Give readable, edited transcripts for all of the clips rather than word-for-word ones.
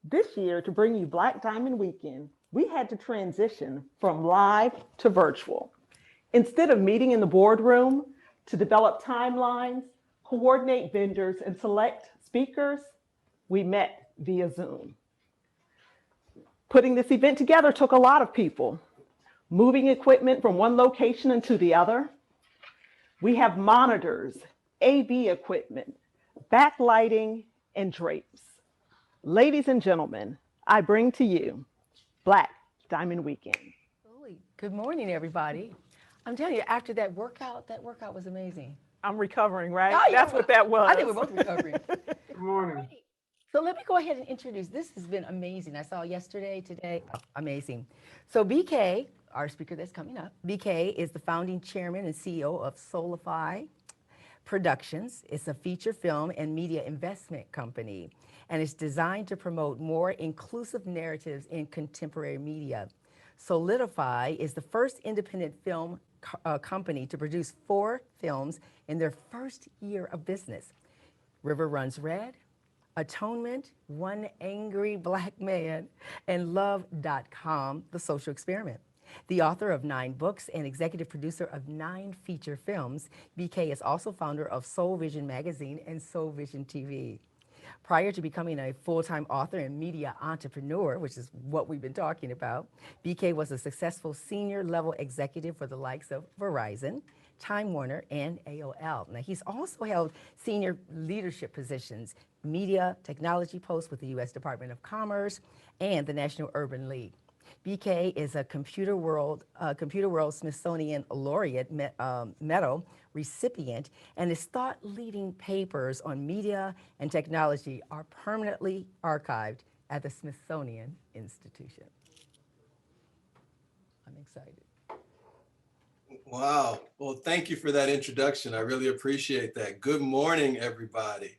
This year, to bring you Black Diamond Weekend, we had to transition from live to virtual. Instead of meeting in the boardroom to develop timelines, coordinate vendors, and select speakers, we met via Zoom. Putting this event together took a lot of people, moving equipment from one location into the other. We have monitors, AV equipment, backlighting, and drapes. Ladies and gentlemen, I bring to you Black Diamond Weekend. Good morning, everybody. I'm telling you, after that workout was amazing. I'm recovering, right? Oh, yeah, That's what that was. I think we're both recovering. Good morning. So let me go ahead and introduce. This has been amazing. I saw yesterday, today, amazing. So BK, our speaker that's coming up, BK is the founding chairman and CEO of Soulidifly Productions. It's a feature film and media investment company, and it's designed to promote more inclusive narratives in contemporary media. Soulidifly is the first independent film company to produce 4 films in their first year of business. River Runs Red, Atonement, One Angry Black Man, and Love.com, The Social Experiment. The author of 9 books and executive producer of 9 feature films, BK is also founder of Soul Vision Magazine and Soul Vision TV. Prior to becoming a full-time author and media entrepreneur, which is what we've been talking about, BK was a successful senior-level executive for the likes of Verizon, Time Warner, and AOL. Now, he's also held senior leadership positions, media, technology posts with the U.S. Department of Commerce and the National Urban League. BK is a Computer World Smithsonian Laureate Medal recipient, and his thought-leading papers on media and technology are permanently archived at the Smithsonian Institution. I'm excited. Wow. Well, thank you for that introduction. I really appreciate that. Good morning, everybody.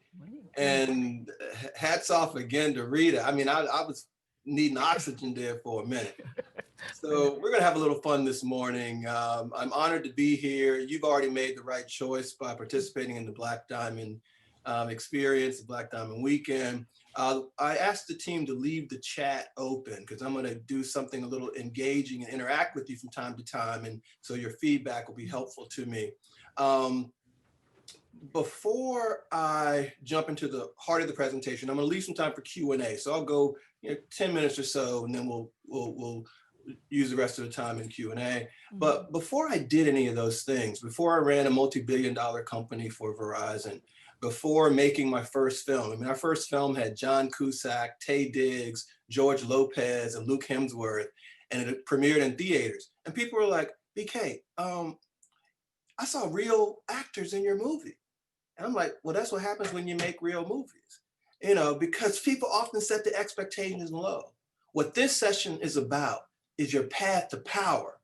And hats off again to Rita. I mean, I was needing oxygen there for a minute. So we're going to have a little fun this morning. I'm honored to be here. You've already made the right choice by participating in the Black Diamond experience, the Black Diamond Weekend. I asked the team to leave the chat open because I'm going to do something a little engaging and interact with you from time to time. And so your feedback will be helpful to me. Before I jump into the heart of the presentation, I'm going to leave some time for Q&A. So I'll go 10 minutes or so, and then we'll use the rest of the time in Q&A. Mm-hmm. But before I did any of those things, before I ran a multi-billion-dollar company for Verizon, before making my first film, I mean, our first film had John Cusack, Taye Diggs, George Lopez, and Luke Hemsworth, and it premiered in theaters. And people were like, BK, I saw real actors in your movie. And I'm like, well, that's what happens when you make real movies, because people often set the expectations low. What this session is about is your path to power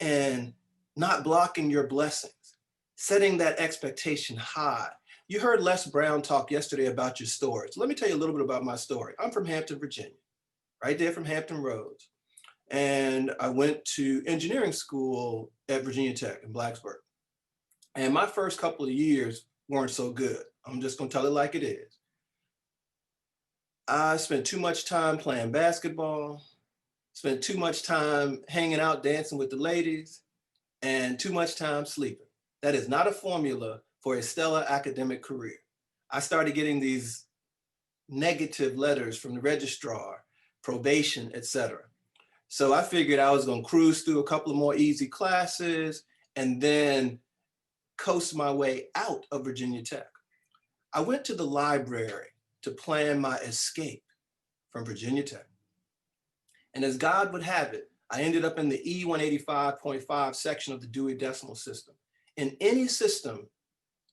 and not blocking your blessings, setting that expectation high. You heard Les Brown talk yesterday about your story. So let me tell you a little bit about my story. I'm from Hampton, Virginia, right there from Hampton Roads. And I went to engineering school at Virginia Tech in Blacksburg. And my first couple of years weren't so good. I'm just gonna tell it like it is. I spent too much time playing basketball, spent too much time hanging out, dancing with the ladies, and too much time sleeping. That is not a formula for a stellar academic career. I started getting these negative letters from the registrar, probation, etc. So I figured I was gonna cruise through a couple of more easy classes and then coast my way out of Virginia Tech. I went to the library to plan my escape from Virginia Tech. And as God would have it, I ended up in the E185.5 section of the Dewey Decimal System. In any system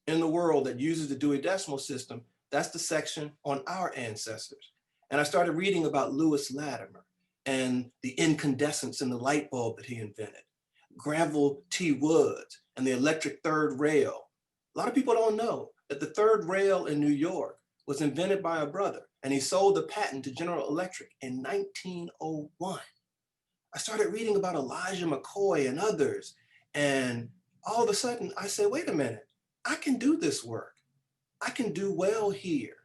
in the world that uses the Dewey Decimal System, that's the section on our ancestors. And I started reading about Lewis Latimer and the incandescence in the light bulb that he invented, Granville T. Woods and the electric third rail. A lot of people don't know that the third rail in New York was invented by a brother, and he sold the patent to General Electric in 1901. I started reading about Elijah McCoy and others, and all of a sudden I said, wait a minute, I can do this work. I can do well here.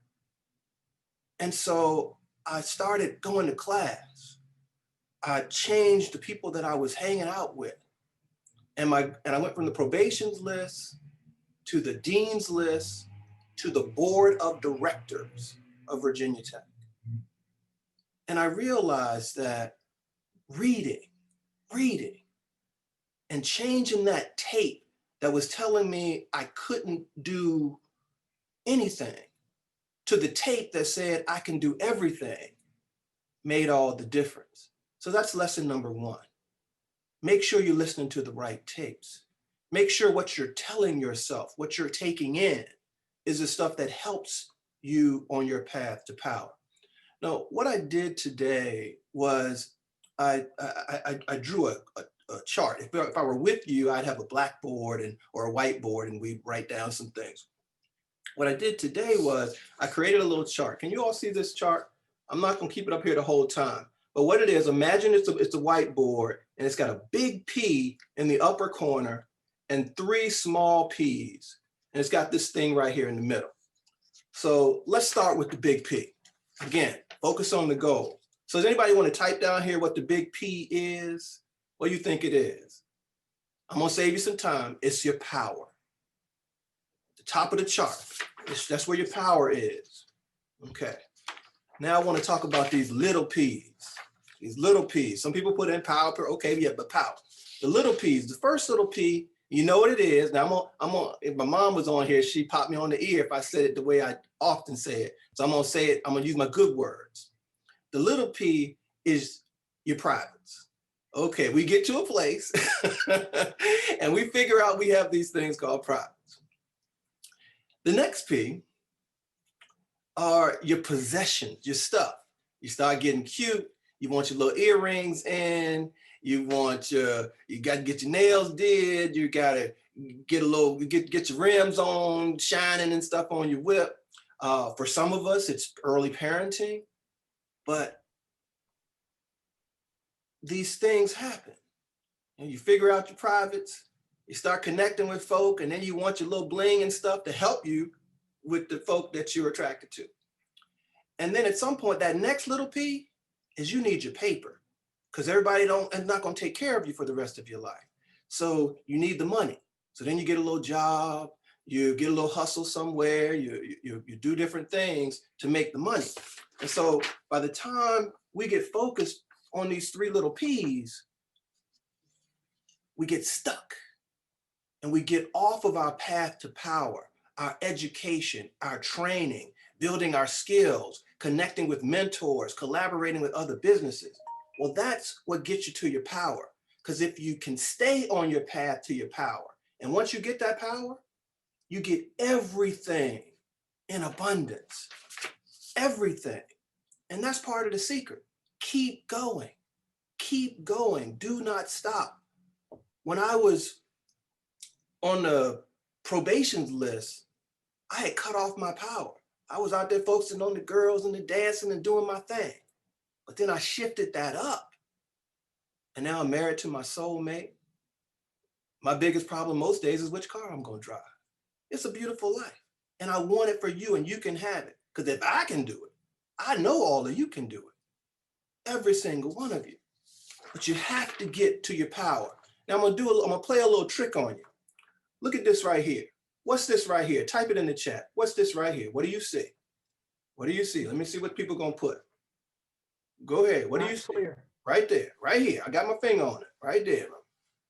And so I started going to class. I changed the people that I was hanging out with. And I went from the probations list to the dean's list to the board of directors of Virginia Tech. And I realized that reading, and changing that tape that was telling me I couldn't do anything to the tape that said I can do everything made all the difference. So that's lesson number one. Make sure you're listening to the right tapes. Make sure what you're telling yourself, what you're taking in, is the stuff that helps you on your path to power. Now, what I did today was I drew a chart. If I were with you, I'd have a blackboard or a whiteboard, and we'd write down some things. What I did today was I created a little chart. Can you all see this chart? I'm not going to keep it up here the whole time. But what it is, imagine it's a whiteboard, and it's got a big P in the upper corner and 3 small P's. And it's got this thing right here in the middle. So let's start with the big P. Again, focus on the goal. So does anybody want to type down here what the big P is? What do you think it is? I'm going to save you some time. It's your power. The top of the chart. That's where your power is. Okay. Now I want to talk about these little P's. These little P's. Some people put in power. Okay, yeah, but power. The little P's. The first little P, you know what it is. Now if my mom was on here, she popped me on the ear if I said it the way I often say it. So I'm going to say it. I'm going to use my good words. The little P is your privates. Okay, we get to a place and we figure out we have these things called privates. The next P are your possessions, your stuff. You start getting cute. You want your little earrings in. You got to get your nails did. You got to get your rims on, shining and stuff on your whip. For some of us, it's early parenting, but these things happen. And you figure out your privates, you start connecting with folk, and then you want your little bling and stuff to help you with the folk that you're attracted to. And then at some point, that next little P is you need your paper, because everybody is not going to take care of you for the rest of your life. So you need the money. So then you get a little job, you get a little hustle somewhere, you do different things to make the money. And so by the time we get focused on these 3 little P's, we get stuck and we get off of our path to power, our education, our training, building our skills, connecting with mentors, collaborating with other businesses. Well, that's what gets you to your power. Because if you can stay on your path to your power, and once you get that power, you get everything in abundance, everything. And that's part of the secret. Keep going, do not stop. When I was on the probations list, I had cut off my power. I was out there focusing on the girls and the dancing and doing my thing. But then I shifted that up. And now I'm married to my soulmate. My biggest problem most days is which car I'm going to drive. It's a beautiful life. And I want it for you, and you can have it. Because if I can do it, I know all of you can do it. Every single one of you. But you have to get to your power. Now I'm going to play a little trick on you. Look at this right here. What's this right here? Type it in the chat. What's this right here? What do you see? What do you see? Let me see what people are going to put. Go ahead. What do you see? Clear. Right there, right here. I got my finger on it, right there.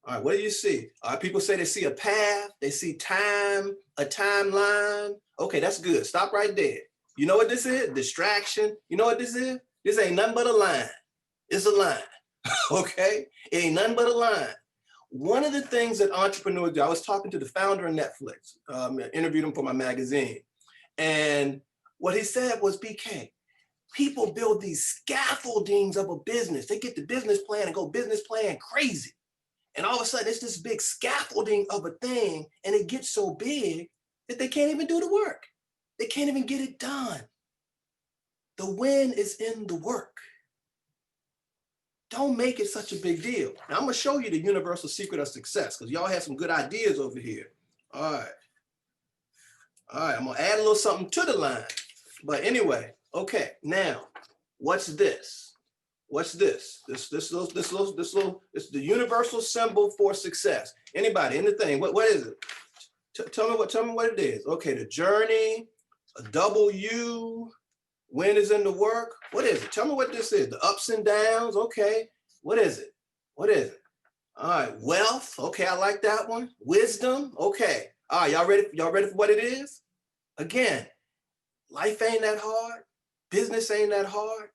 All right, what do you see? People say they see a path, they see time, a timeline. Okay, that's good. Stop right there. You know what this is? Distraction. You know what this is? This ain't nothing but a line. It's a line, okay? It ain't nothing but a line. One of the things that entrepreneurs do, I was talking to the founder of Netflix, I interviewed him for my magazine. And what he said was, BK, people build these scaffoldings of a business. They get the business plan and go business plan crazy. And all of a sudden it's this big scaffolding of a thing, and it gets so big that they can't even do the work. They can't even get it done. The win is in the work. Don't make it such a big deal. Now I'm gonna show you the universal secret of success, because y'all have some good ideas over here. All right, I'm gonna add a little something to the line. But anyway, okay, now What's this? What's this? This little, it's the universal symbol for success. Anybody, anything, what is it? Tell me what it is. Okay, the journey, a W, when is in the work. What is it? Tell me what this is. The ups and downs. Okay, what is it? What is it? All right, wealth. Okay, I like that one. Wisdom. Okay. All right, y'all ready? Y'all ready for what it is? Again, life ain't that hard. Business ain't that hard.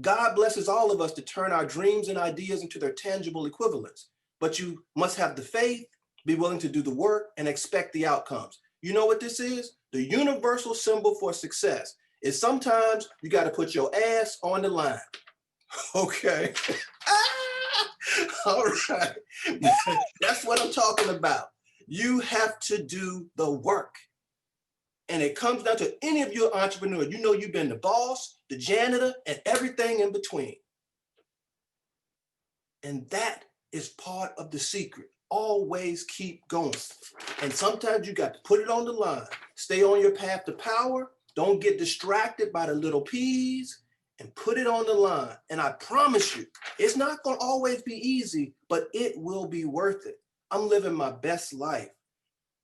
God blesses all of us to turn our dreams and ideas into their tangible equivalents. But you must have the faith, be willing to do the work, and expect the outcomes. You know what this is? The universal symbol for success is sometimes you got to put your ass on the line. Okay. All right. That's what I'm talking about. You have to do the work. And it comes down to any of you entrepreneurs. You know you've been the boss, the janitor, and everything in between. And that is part of the secret. Always keep going. And sometimes you got to put it on the line. Stay on your path to power. Don't get distracted by the little P's, and put it on the line. And I promise you, it's not going to always be easy, but it will be worth it. I'm living my best life.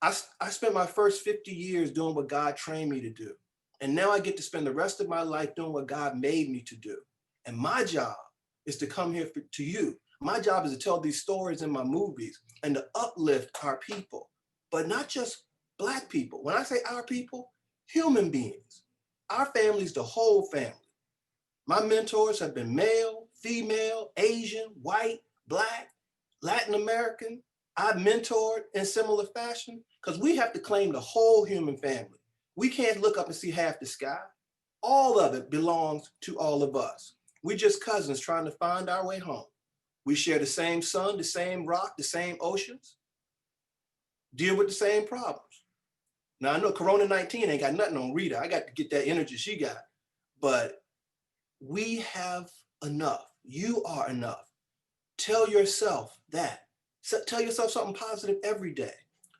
I spent my first 50 years doing what God trained me to do. And now I get to spend the rest of my life doing what God made me to do. And my job is to come here to you. My job is to tell these stories in my movies and to uplift our people, but not just Black people. When I say our people, human beings, our families, the whole family. My mentors have been male, female, Asian, white, Black, Latin American. I've mentored in similar fashion because we have to claim the whole human family. We can't look up and see half the sky. All of it belongs to all of us. We're just cousins trying to find our way home. We share the same sun, the same rock, the same oceans, deal with the same problems. Now I know Corona-19 ain't got nothing on Rita. I got to get that energy she got, but we have enough. You are enough. Tell yourself that. Tell yourself something positive every day.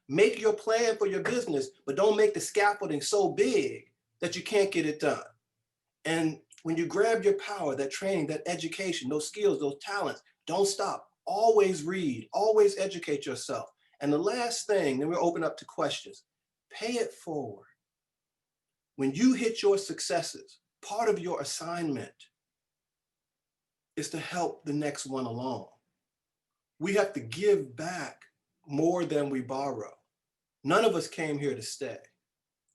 Make your plan for your business, but don't make the scaffolding so big that you can't get it done. And when you grab your power, that training, that education, those skills, those talents, don't stop. Always read, always educate yourself. And the last thing, then we'll open up to questions. Pay it forward. When you hit your successes, part of your assignment is to help the next one along. We have to give back more than we borrow. None of us came here to stay.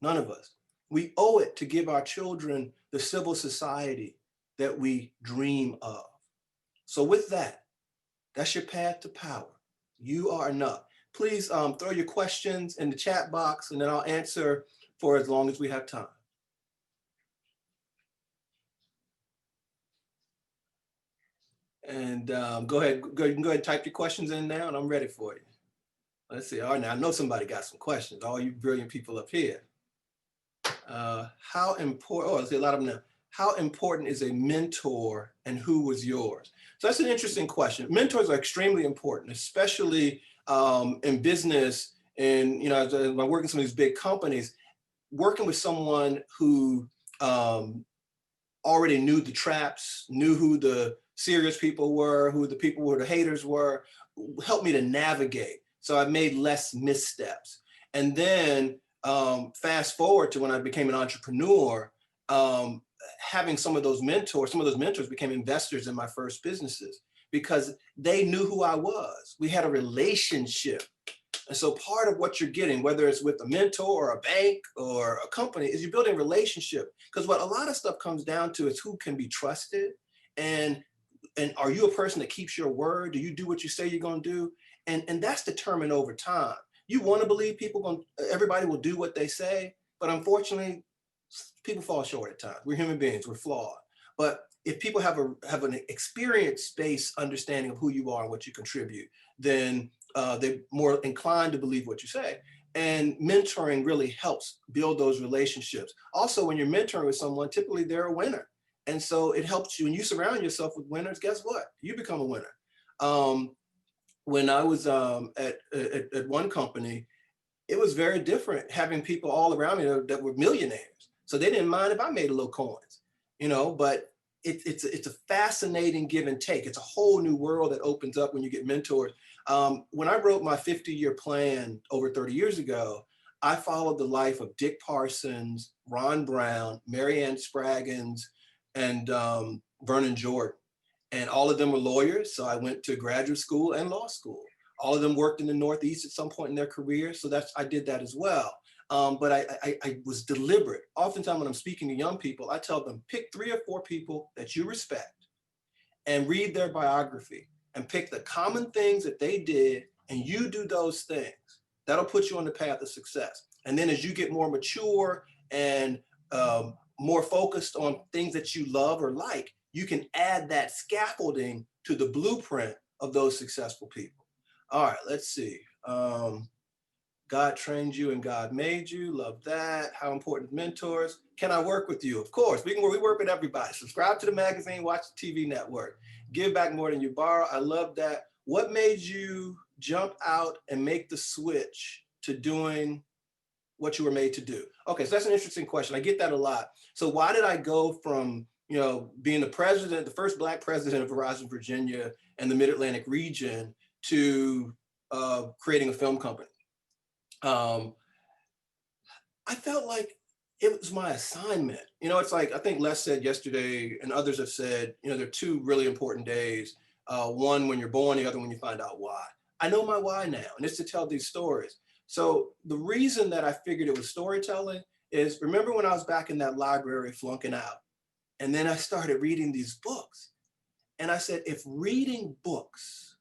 None of us. We owe it to give our children the civil society that we dream of. So with that, that's your path to power. You are enough. Please throw your questions in the chat box and then I'll answer for as long as we have time. And go ahead, you can go ahead and type your questions in now and I'm ready for you. Let's see, all right, now I know somebody got some questions, all you brilliant people up here. How important, I see a lot of them now. How important is a mentor and who was yours? So that's an interesting question. Mentors are extremely important, especially in business and, you know, as I work in some of these big companies, working with someone who already knew the traps, knew who the serious people were, who the people who the haters were, helped me to navigate. So I made less missteps. And then fast forward to when I became an entrepreneur, having some of those mentors became investors in my first businesses because they knew who I was. We had a relationship. And so part of what you're getting, whether it's with a mentor or a bank or a company, is you're building a relationship. Because what a lot of stuff comes down to is who can be trusted. And are you a person that keeps your word? Do you do what you say you're going to do? And that's determined over time. You want to believe everybody will do what they say, but unfortunately, people fall short at times. We're human beings, we're flawed. But if people have an experience-based understanding of who you are and what you contribute, then they're more inclined to believe what you say. And mentoring really helps build those relationships. Also, when you're mentoring with someone, typically they're a winner. And so it helps you, when you surround yourself with winners, guess what? You become a winner. When I was at one company, it was very different having people all around me that were millionaires. So they didn't mind if I made a little coins, you know, but it's a fascinating give and take. It's a whole new world that opens up when you get mentors. When I wrote my 50-year plan over 30 years ago, I followed the life of Dick Parsons, Ron Brown, Marianne Spraggins, and Vernon Jordan. And all of them were lawyers. So I went to graduate school and law school. All of them worked in the Northeast at some point in their career. So I did that as well. But I was deliberate. Oftentimes when I'm speaking to young people, I tell them, pick 3 or 4 people that you respect and read their biography and pick the common things that they did, and you do those things. That'll put you on the path of success. And then as you get more mature and more focused on things that you love or like, you can add that scaffolding to the blueprint of those successful people. All right, let's see. God trained you and God made you. Love that. How important mentors. Can I work with you? Of course, we work with everybody. Subscribe to the magazine, watch the TV network. Give back more than you borrow. I love that. What made you jump out and make the switch to doing what you were made to do? Okay, so that's an interesting question. I get that a lot. So why did I go from, being the president, the first Black president of Verizon Virginia and the Mid-Atlantic region, to creating a film company? I felt like it was my assignment. It's like, I think Les said yesterday, and others have said, there are 2 really important days. One when you're born, the other when you find out why. I know my why now, and it's to tell these stories. So the reason that I figured it was storytelling is, remember when I was back in that library flunking out, and then I started reading these books, and I said, if reading books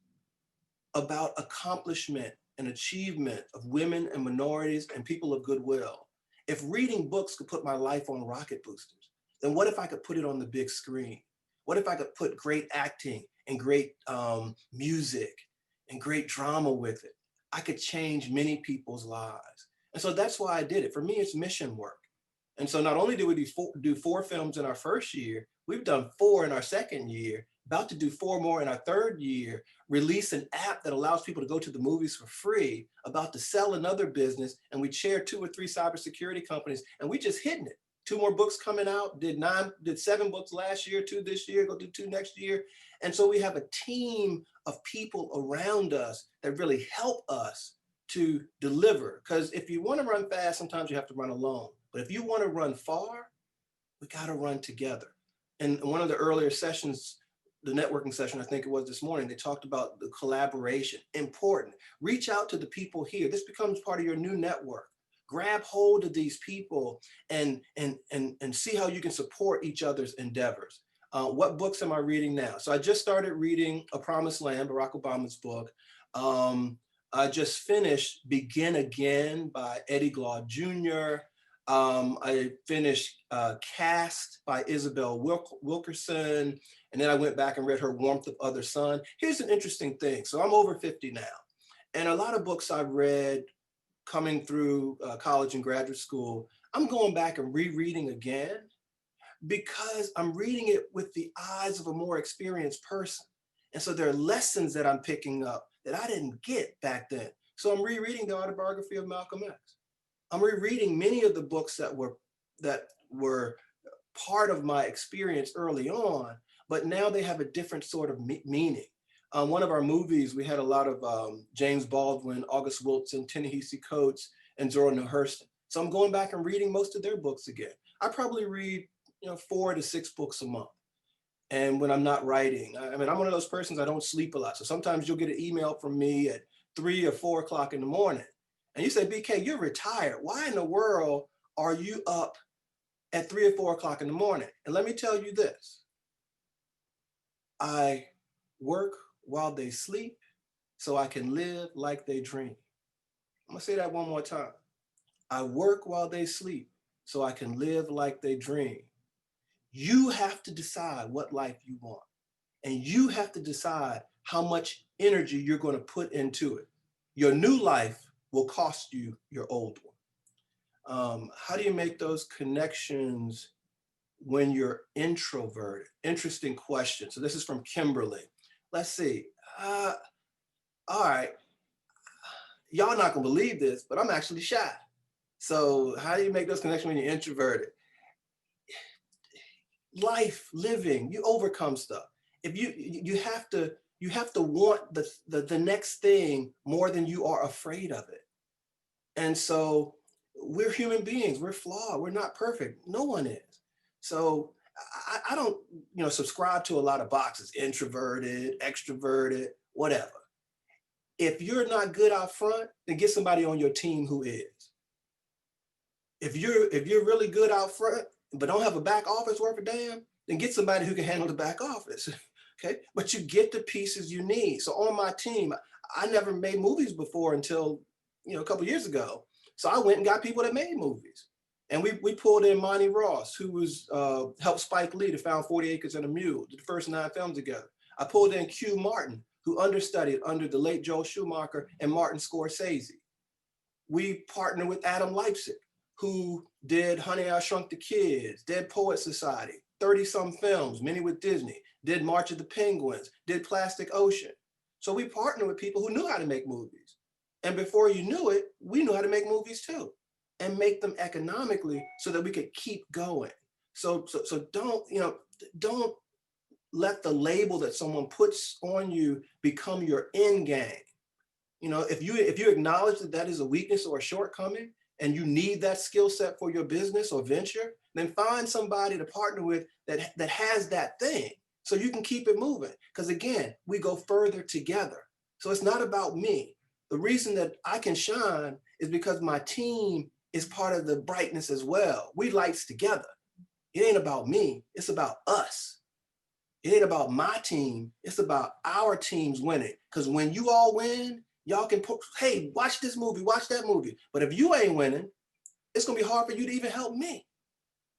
about accomplishment and achievement of women and minorities and people of goodwill, if reading books could put my life on rocket boosters, then what if I could put it on the big screen? What if I could put great acting and great music and great drama with it? I could change many people's lives. And so that's why I did it. For me, it's mission work. And so not only did we do 4 films in our first year, we've done 4 in our second year, about to do 4 more in our third year, release an app that allows people to go to the movies for free, about to sell another business, and we chair 2 or 3 cybersecurity companies, and we just hitting it. 2 more books coming out, did 7 books last year, 2 this year, go do 2 next year. And so we have a team of people around us that really help us to deliver. Because if you want to run fast, sometimes you have to run alone. But if you want to run far, we got to run together. And one of the earlier sessions, the networking session, I think it was this morning, they talked about the collaboration. Important. Reach out to the people here. This becomes part of your new network. Grab hold of these people and see how you can support each other's endeavors. What books am I reading now? So I just started reading A Promised Land, Barack Obama's book. I just finished Begin Again by Eddie Glaude Jr. I finished Cast by Isabel Wilkerson. And then I went back and read her Warmth of Other Sun. Here's an interesting thing. So I'm over 50 now. And a lot of books I've read coming through college and graduate school, I'm going back and rereading again because I'm reading it with the eyes of a more experienced person. And so there are lessons that I'm picking up that I didn't get back then. So I'm rereading the autobiography of Malcolm X. I'm rereading many of the books that were part of my experience early on, but now they have a different sort of meaning. One of our movies, we had a lot of James Baldwin, August Wilson, Ta-Nehisi Coates, and Zora Neale Hurston. So I'm going back and reading most of their books again. I probably read 4 to 6 books a month. And when I'm not writing, I'm one of those persons, I don't sleep a lot. So sometimes you'll get an email from me at 3 or 4 o'clock in the morning. And you say, BK, you're retired. Why in the world are you up at 3 or 4 o'clock in the morning? And let me tell you this. I work while they sleep so I can live like they dream. I'm gonna say that one more time. I work while they sleep so I can live like they dream. You have to decide what life you want. And you have to decide how much energy you're going to put into it. Your new life will cost you your old one. How do you make those connections when you're introverted? Interesting question. So this is from Kimberly. Let's see. All right. Y'all not gonna believe this, but I'm actually shy. So how do you make those connections when you're introverted? life, living, you overcome stuff. If you have to want the next thing more than you are afraid of it. And so we're human beings, we're flawed, we're not perfect. No one is. So I don't, subscribe to a lot of boxes, introverted, extroverted, whatever. If you're not good out front, then get somebody on your team who is. If you're really good out front, but don't have a back office worth a damn, then get somebody who can handle the back office. Okay. But you get the pieces you need. So on my team, I never made movies before until, a couple years ago. So I went and got people that made movies. And we pulled in Monty Ross, who was helped Spike Lee to found 40 Acres and a Mule, did the first 9 films together. I pulled in Q Martin, who understudied under the late Joel Schumacher and Martin Scorsese. We partnered with Adam Leipzig, who did Honey, I Shrunk the Kids, Dead Poet Society, 30-some films, many with Disney, did March of the Penguins, did Plastic Ocean. So we partnered with people who knew how to make movies. And before you knew it, we knew how to make movies too, and make them economically so that we could keep going. So don't let the label that someone puts on you become your end game. If you acknowledge that that is a weakness or a shortcoming, and you need that skill set for your business or venture, then find somebody to partner with that has that thing so you can keep it moving. Because again, we go further together. So it's not about me. The reason that I can shine is because my team is part of the brightness as well. We lights together. It ain't about me, it's about us. It ain't about my team, it's about our teams winning. Because when you all win, y'all can put, hey, watch this movie, watch that movie. But if you ain't winning, it's gonna be hard for you to even help me.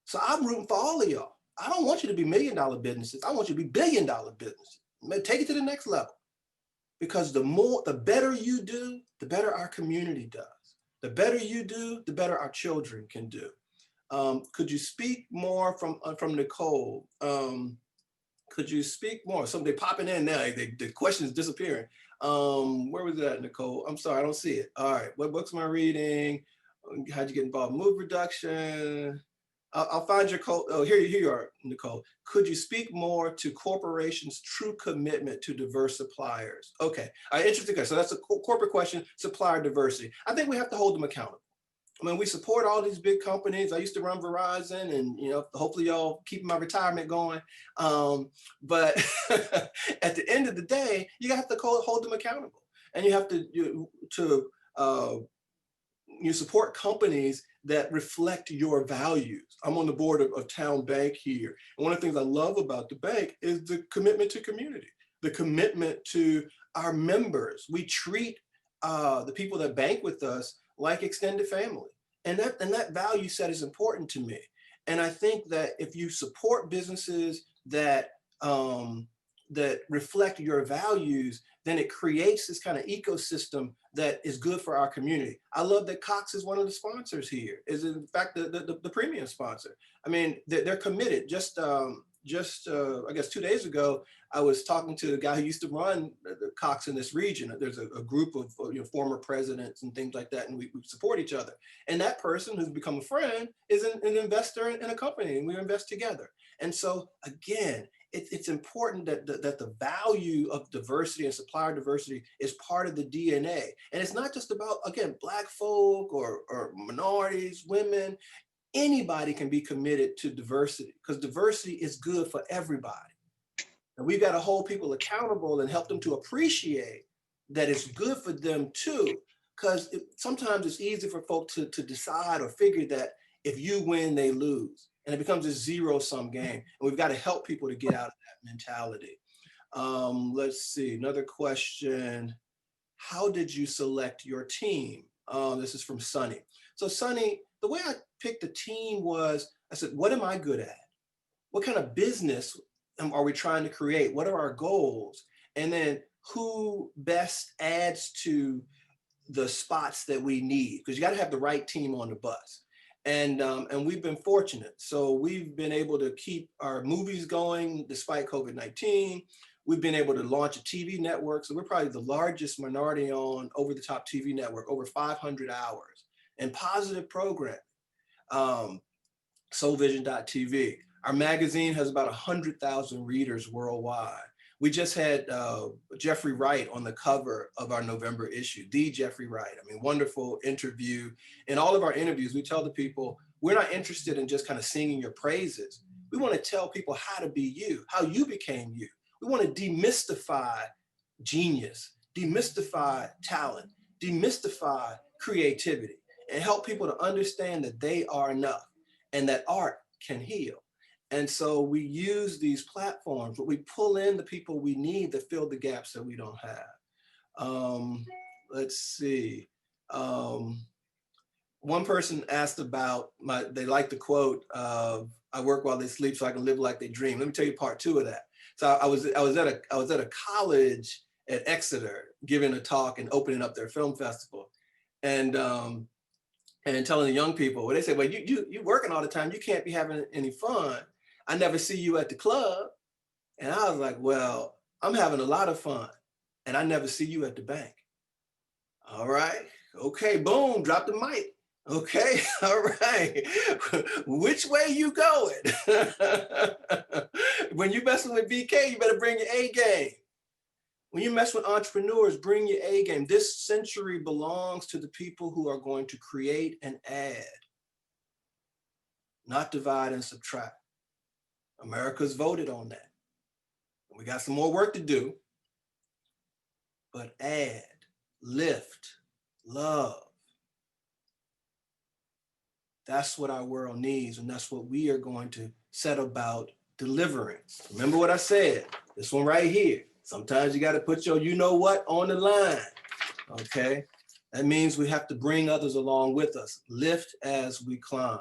So I'm rooting for all of y'all. I don't want you to be $1 million businesses. I want you to be $1 billion businesses. Take it to the next level. Because the better you do, the better our community does. The better you do, the better our children can do. Could you speak more from Nicole? Could you speak more? Somebody popping in now. The question is disappearing. Where was that, Nicole? I'm sorry, I don't see it. All right, what books am I reading? How'd you get involved in mood reduction? I'll find your code. Oh, here you are, Nicole. Could you speak more to corporations' true commitment to diverse suppliers? Okay, interesting. So that's a corporate question, supplier diversity. I think we have to hold them accountable. I mean, we support all these big companies. I used to run Verizon, and hopefully y'all keeping my retirement going. But at the end of the day, you have to hold them accountable, and you have to you support companies that reflect your values. I'm on the board of Town Bank here. And one of the things I love about the bank is the commitment to community, the commitment to our members. We treat the people that bank with us like extended family. And that value set is important to me. And I think that if you support businesses that that reflect your values, then it creates this kind of ecosystem that is good for our community. I love that Cox is one of the sponsors here, is in fact the premium sponsor. I mean, they're committed. Just I guess 2 days ago, I was talking to the guy who used to run the Cox in this region. There's a group of former presidents and things like that, and we support each other. And that person who's become a friend is an investor in a company, and we invest together. And so again, it's important that the value of diversity and supplier diversity is part of the DNA. And it's not just about, again, Black folk or minorities, women. Anybody can be committed to diversity, because diversity is good for everybody. And we've got to hold people accountable and help them to appreciate that it's good for them too. Because sometimes it's easy for folks to decide or figure that if you win, they lose. And it becomes a zero-sum game. And we've got to help people to get out of that mentality. Let's see, another question. How did you select your team? This is from Sunny. So Sunny, the way I picked the team was, I said, what am I good at? What kind of business are we trying to create? What are our goals? And then who best adds to the spots that we need? Because you got to have the right team on the bus. And we've been fortunate. So we've been able to keep our movies going despite COVID-19. We've been able to launch a TV network. So we're probably the largest minority-owned over-the-top TV network, over 500 hours, and positive programming. Soulvision.tv. Our magazine has about 100,000 readers worldwide. We just had Jeffrey Wright on the cover of our November issue, the Jeffrey Wright. I mean, wonderful interview. In all of our interviews, we tell the people, we're not interested in just kind of singing your praises. We want to tell people how to be you, how you became you. We want to demystify genius, demystify talent, demystify creativity, and help people to understand that they are enough and that art can heal. And so we use these platforms, but we pull in the people we need to fill the gaps that we don't have. Let's see. One person asked about they like the quote of, I work while they sleep so I can live like they dream. Let me tell you part two of that. So I was at a college at Exeter giving a talk and opening up their film festival. And telling the young people, well, they say, well, you working all the time, you can't be having any fun. I never see you at the club. And I was like, well, I'm having a lot of fun and I never see you at the bank. All right, okay, boom, drop the mic. Okay, all right. Which way you going? When you messing with BK, you better bring your A game. When you mess with entrepreneurs, bring your A game. This century belongs to the people who are going to create and add, not divide and subtract. America's voted on that. We got some more work to do, but add, lift, love. That's what our world needs, and that's what we are going to set about delivering. Remember what I said, this one right here. Sometimes you got to put your you-know-what on the line, okay? That means we have to bring others along with us, lift as we climb.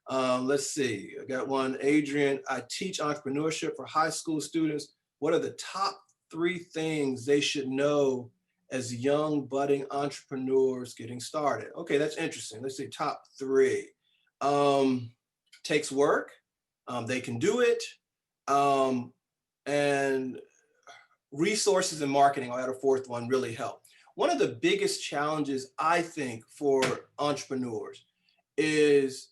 Let's see, I got one, Adrian. I teach entrepreneurship for high school students. What are the top 3 things they should know as young budding entrepreneurs getting started? Okay, that's interesting. Let's see, top 3. Takes work, they can do it, and resources and marketing, I'll add a 4th one, really help. One of the biggest challenges, I think, for entrepreneurs is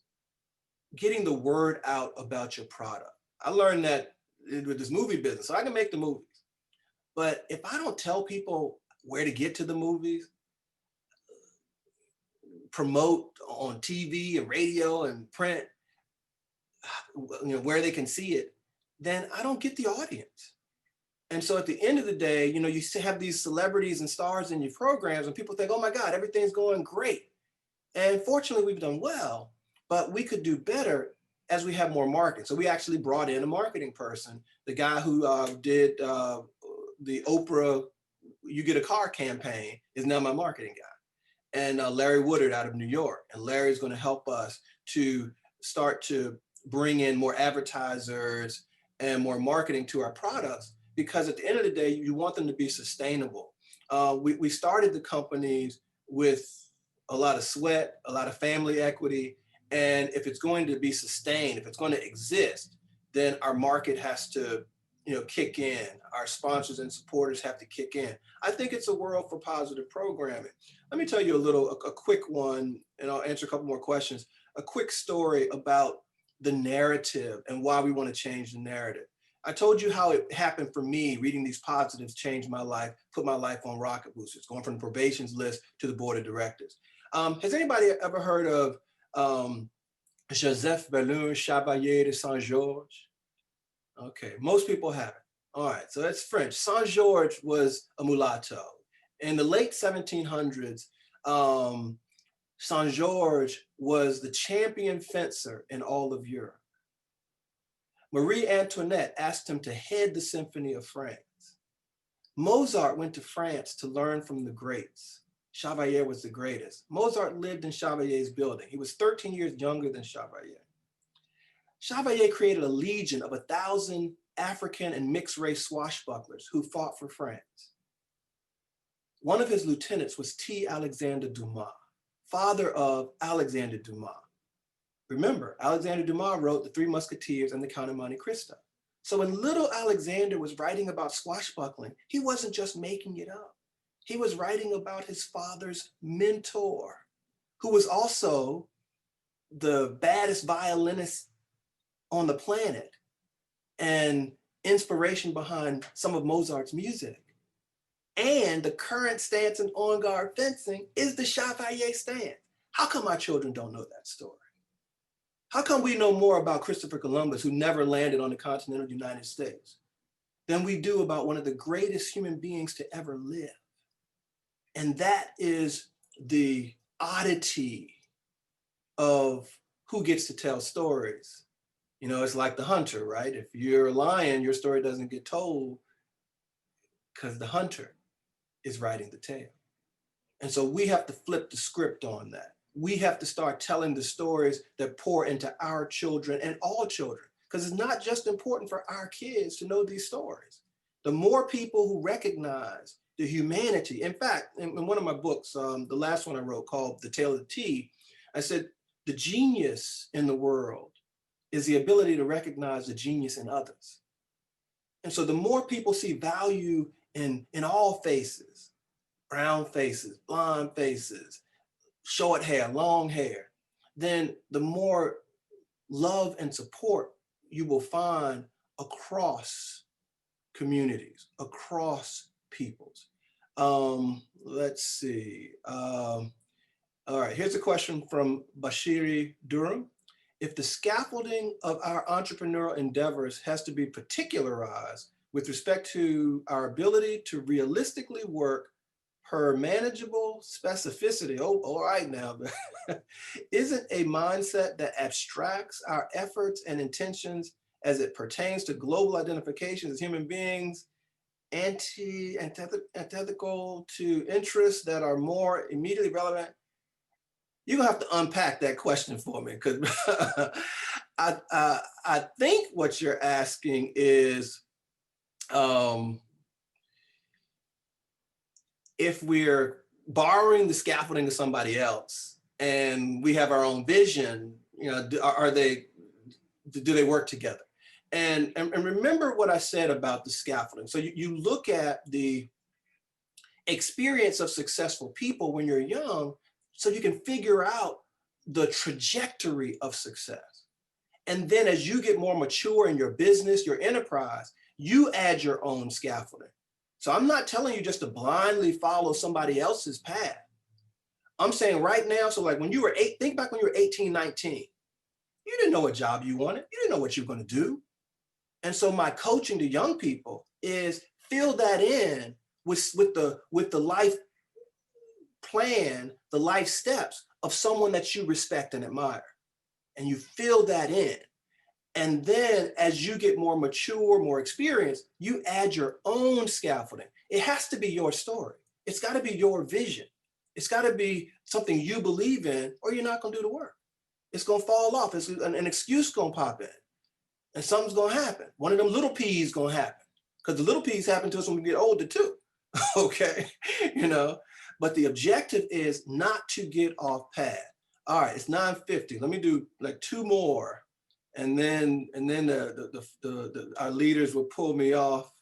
getting the word out about your product. I learned that with this movie business, so I can make the movies. But if I don't tell people where to get to the movies, promote on TV and radio and print, where they can see it, then I don't get the audience. And so at the end of the day, you have these celebrities and stars in your programs and people think, oh my God, everything's going great. And fortunately, we've done well, but we could do better as we have more marketing. So we actually brought in a marketing person, the guy who did the Oprah You Get a Car campaign is now my marketing guy. And Larry Woodard out of New York. And Larry's going to help us to start to bring in more advertisers and more marketing to our products, because at the end of the day, you want them to be sustainable. We started the companies with a lot of sweat, a lot of family equity. And if it's going to be sustained, if it's going to exist, then our market has to, kick in. Our sponsors and supporters have to kick in. I think it's a world for positive programming. Let me tell you a quick one, and I'll answer a couple more questions. A quick story about the narrative and why we want to change the narrative. I told you how it happened for me. Reading these positives changed my life, put my life on rocket boosters, going from the probations list to the board of directors. Has anybody ever heard of Joseph Bellun Chevalier de Saint-Georges? Okay, most people haven't. All right, so that's French. Saint-Georges was a mulatto. In the late 1700s, Saint-Georges was the champion fencer in all of Europe. Marie Antoinette asked him to head the Symphony of France. Mozart went to France to learn from the greats. Chevalier was the greatest. Mozart lived in Chevalier's building. He was 13 years younger than Chevalier. Chevalier created a legion of 1,000 African and mixed race swashbucklers who fought for France. One of his lieutenants was T. Alexander Dumas, father of Alexander Dumas. Remember, Alexander Dumas wrote The Three Musketeers and The Count of Monte Cristo. So when little Alexander was writing about swashbuckling, he wasn't just making it up. He was writing about his father's mentor, who was also the baddest violinist on the planet and inspiration behind some of Mozart's music. And the current stance in on-guard fencing is the Chevalier stance. How come our children don't know that story? How come we know more about Christopher Columbus, who never landed on the continental United States, than we do about one of the greatest human beings to ever live? And that is the oddity of who gets to tell stories. You know, it's like the hunter, right? If you're a lion, your story doesn't get told because the hunter is writing the tale. And so we have to flip the script on that. We have to start telling the stories that pour into our children and all children, because it's not just important for our kids to know these stories. The more people who recognize the humanity, in fact, in one of my books, the last one I wrote called The Tale of the Tea, I said, the genius in the world is the ability to recognize the genius in others. And so the more people see value in all faces, brown faces, blonde faces, short hair, long hair, then the more love and support you will find across communities, across peoples. Let's see. All right, here's a question from Bashiri Durham. If the scaffolding of our entrepreneurial endeavors has to be particularized with respect to our ability to realistically work per manageable specificity, oh, all right now, isn't a mindset that abstracts our efforts and intentions as it pertains to global identification as human beings antithetical to interests that are more immediately relevant? You're gonna have to unpack that question for me, because I think what you're asking is, if we're borrowing the scaffolding of somebody else and we have our own vision, you know, do they work together? And remember what I said about the scaffolding. So you look at the experience of successful people when you're young, so you can figure out the trajectory of success. And then as you get more mature in your business, your enterprise, you add your own scaffolding. So I'm not telling you just to blindly follow somebody else's path. I'm saying right now, so like when you were think back when you were 18, 19, you didn't know what job you wanted. You didn't know what you were going to do. And so my coaching to young people is fill that in with the life plan, the life steps of someone that you respect and admire. And you fill that in. And then as you get more mature, more experienced, you add your own scaffolding. It has to be your story. It's got to be your vision. It's got to be something you believe in, or you're not going to do the work. It's going to fall off. It's an excuse going to pop in. And something's going to happen. One of them little P's going to happen. Because the little P's happen to us when we get older too. Okay, you know, but the objective is not to get off path. All right, it's 9:50. Let me do like two more, and then our leaders will pull me off.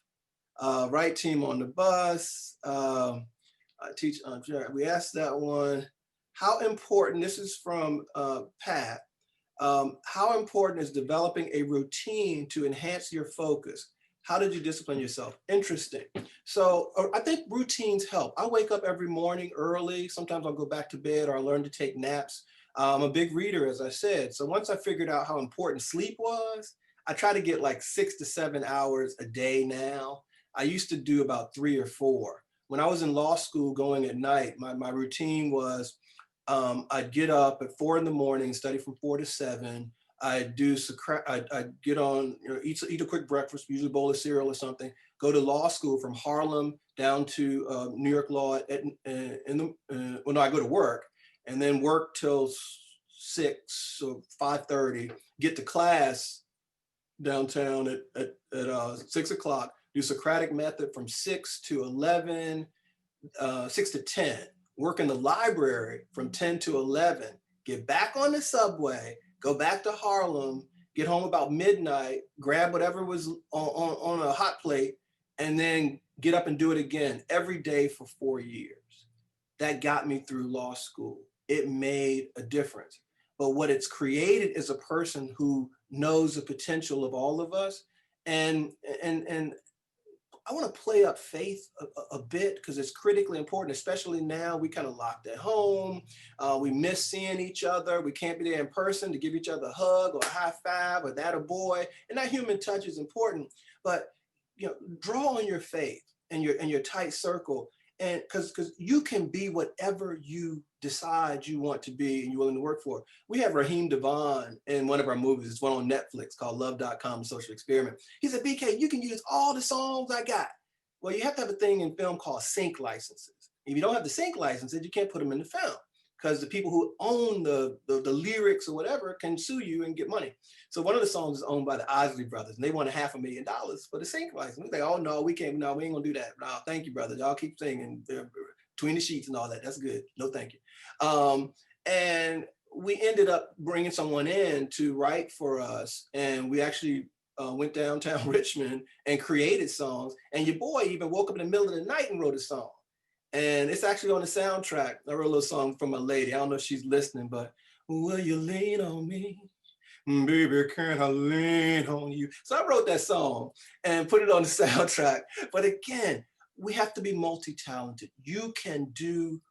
Right team on the bus. I teach. We asked that one. How important? This is from Pat. How important is developing a routine to enhance your focus? How did you discipline yourself? Interesting. So I think routines help. I wake up every morning early. Sometimes I'll go back to bed, or I learn to take naps. I'm a big reader, as I said. So once I figured out how important sleep was, I try to get like 6 to 7 hours a day now. I used to do about 3 or 4. When I was in law school going at night, my routine was I'd get up at 4 in the morning, study from 4 to 7. I'd get on, you know, eat a quick breakfast, usually a bowl of cereal or something, go to law school from Harlem down to New York Law I go to work, and then work till 6 or 5:30, get to class downtown at 6 o'clock, do Socratic method from 6 to 11, 6 to 10, work in the library from 10 to 11, get back on the subway, go back to Harlem, get home about midnight, grab whatever was on a hot plate, and then get up and do it again every day for 4 years. That got me through law school. It made a difference. But what it's created is a person who knows the potential of all of us. And I want to play up faith a bit because it's critically important, especially now we kind of locked at home. We miss seeing each other. We can't be there in person to give each other a hug or a high five or that a boy. And that human touch is important, but draw on your faith and your tight circle. And because you can be whatever you decide you want to be and you're willing to work for. We have Raheem Devon in one of our movies. It's one on Netflix called Love.com Social Experiment. He said, BK, you can use all the songs I got. Well, you have to have a thing in film called sync licenses. If you don't have the sync licenses, you can't put them in the film because the people who own the lyrics or whatever can sue you and get money. So one of the songs is owned by the Isley Brothers, and they wanted $500,000 for the sync license. They oh no, we can't, no, we ain't gonna do that. No, thank you, brothers. Y'all keep singing between the sheets and all that. That's good. No, thank you. And we ended up bringing someone in to write for us, and we actually went downtown Richmond and created songs. And your boy even woke up in the middle of the night and wrote a song. And it's actually on the soundtrack. I wrote a little song from a lady. I don't know if she's listening, but will you lean on me? Baby, can I lean on you? So I wrote that song and put it on the soundtrack. But again, we have to be multi-talented. You can do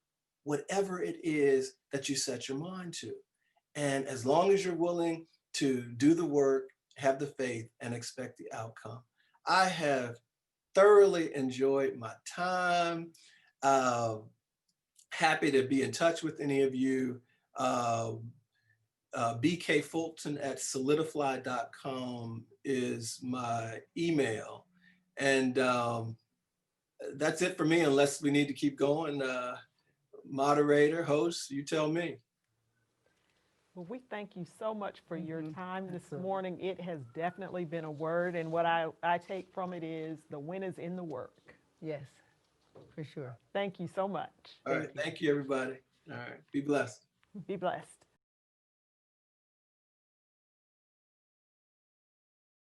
whatever it is that you set your mind to. And as long as you're willing to do the work, have the faith, and expect the outcome. I have thoroughly enjoyed my time. Happy to be in touch with any of you. BK Fulton at Soulidifly.com is my email. And that's it for me, unless we need to keep going. Moderator, host, you tell me. Well, we thank you so much for your time this morning. It has definitely been a word, and what I take from it is the win is in the work. Yes, for sure. Thank you so much. All right, thank you, everybody. All right, be blessed. Be blessed.